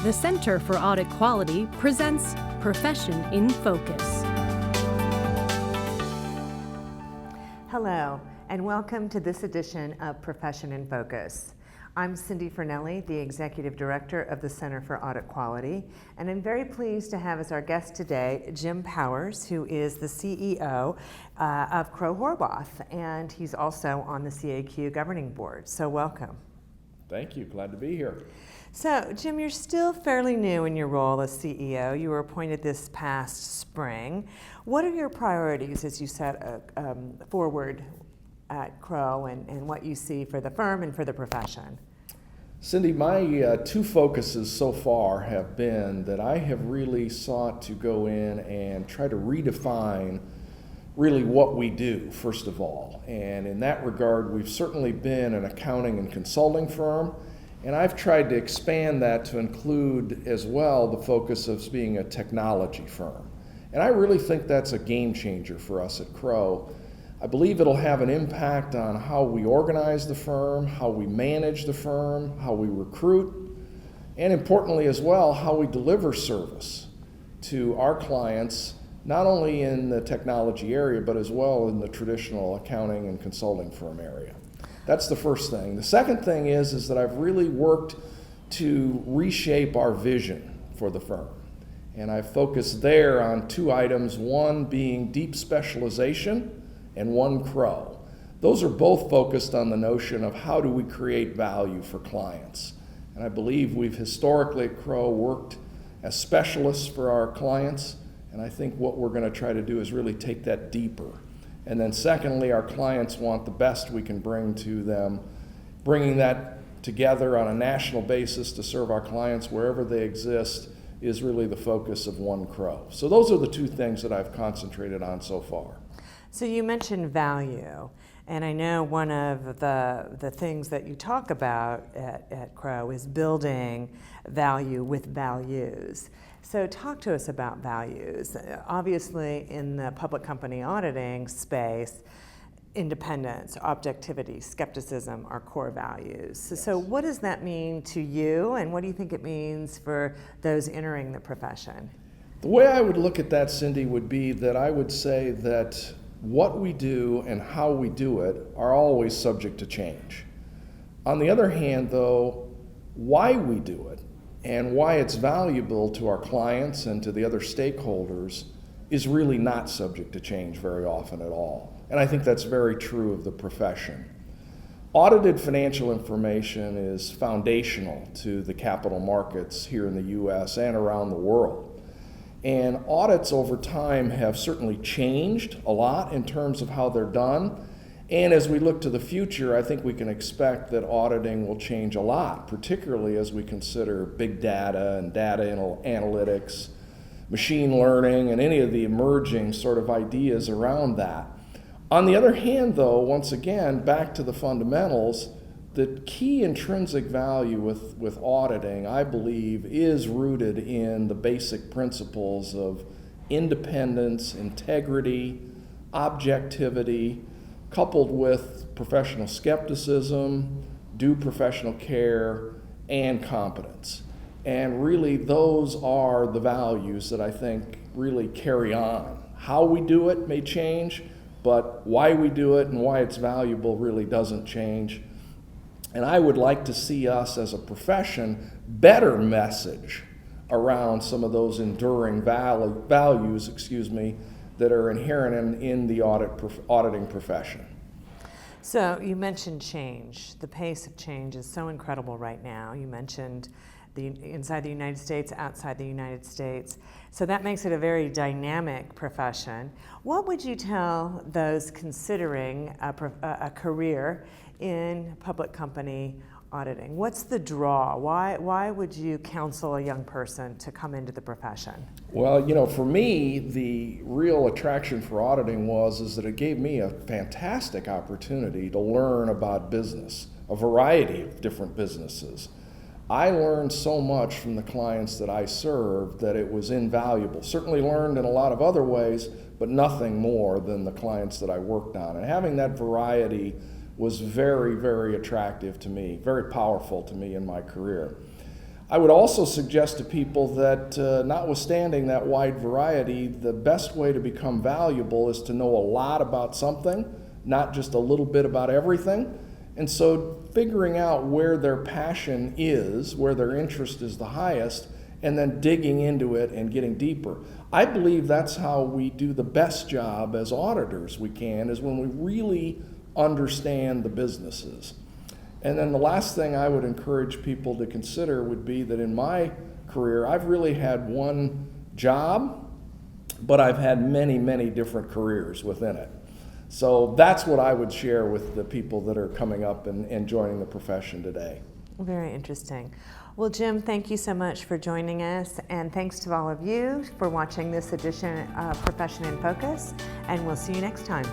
The Center for Audit Quality presents Profession in Focus. Hello, and welcome to this edition of Profession in Focus. I'm Cindy Fernelli, the Executive Director of the Center for Audit Quality, and I'm very pleased to have as our guest today Jim Powers, who is the CEO of Crowe Horwath, and he's also on the CAQ Governing Board. So welcome. Thank you. Glad to be here. So, Jim, you're still fairly new in your role as CEO. You were appointed this past spring. What are your priorities as you set forward at Crowe and what you see for the firm and for the profession? Cindy, my two focuses so far have been that I have really sought to go in and try to redefine really what we do, first of all. And in that regard, we've certainly been an accounting and consulting firm, and I've tried to expand that to include as well the focus of being a technology firm. And I really think that's a game changer for us at Crowe. I believe it'll have an impact on how we organize the firm, how we manage the firm, how we recruit, and importantly as well, how we deliver service to our clients, not only in the technology area, but as well in the traditional accounting and consulting firm area. That's the first thing. The second thing is that I've really worked to reshape our vision for the firm. And I've focused there on two items, one being deep specialization and one Crowe. Those are both focused on the notion of how do we create value for clients. And I believe we've historically at Crowe worked as specialists for our clients, and I think what we're going to try to do is really take that deeper. And then secondly, our clients want the best we can bring to them. Bringing that together on a national basis to serve our clients wherever they exist is really the focus of One Crowe. So those are the two things that I've concentrated on so far. So you mentioned value, and I know one of the things that you talk about at Crowe is building value with values. So talk to us about values. Obviously, in the public company auditing space, independence, objectivity, skepticism are core values. Yes. So what does that mean to you, and what do you think it means for those entering the profession? The way I would look at that, Cindy, would be that I would say that what we do and how we do it are always subject to change. On the other hand, though, why we do it and why it's valuable to our clients and to the other stakeholders is really not subject to change very often at all. And I think that's very true of the profession. Audited financial information is foundational to the capital markets here in the U.S. and around the world. And audits over time have certainly changed a lot in terms of how they're done. And as we look to the future, I think we can expect that auditing will change a lot, particularly as we consider big data and data analytics, machine learning, and any of the emerging sort of ideas around that. On the other hand, though, once again, back to the fundamentals, the key intrinsic value with auditing, I believe, is rooted in the basic principles of independence, integrity, objectivity, coupled with professional skepticism, due professional care, and competence. And really, those are the values that I think really carry on. How we do it may change, but why we do it and why it's valuable really doesn't change. And I would like to see us as a profession better message around some of those enduring values, that are inherent in the auditing profession. So you mentioned change. The pace of change is so incredible right now. You mentioned inside the United States, outside the United States. So that makes it a very dynamic profession. What would you tell those considering a career in public company auditing? What's the draw? Why would you counsel a young person to come into the profession? Well, for me, the real attraction for auditing is that it gave me a fantastic opportunity to learn about business, a variety of different businesses. I learned so much from the clients that I served that it was invaluable. Certainly learned in a lot of other ways, but nothing more than the clients that I worked on. And having that variety was very, very attractive to me, very powerful to me in my career. I would also suggest to people that notwithstanding that wide variety, the best way to become valuable is to know a lot about something, not just a little bit about everything. And so figuring out where their passion is, where their interest is the highest, and then digging into it and getting deeper. I believe that's how we do the best job as auditors we can, is when we really understand the businesses. And then the last thing I would encourage people to consider would be that in my career, I've really had one job, but I've had many, many different careers within it. So that's what I would share with the people that are coming up and joining the profession today. Very interesting. Well, Jim, thank you so much for joining us, and thanks to all of you for watching this edition of Profession in Focus, and we'll see you next time.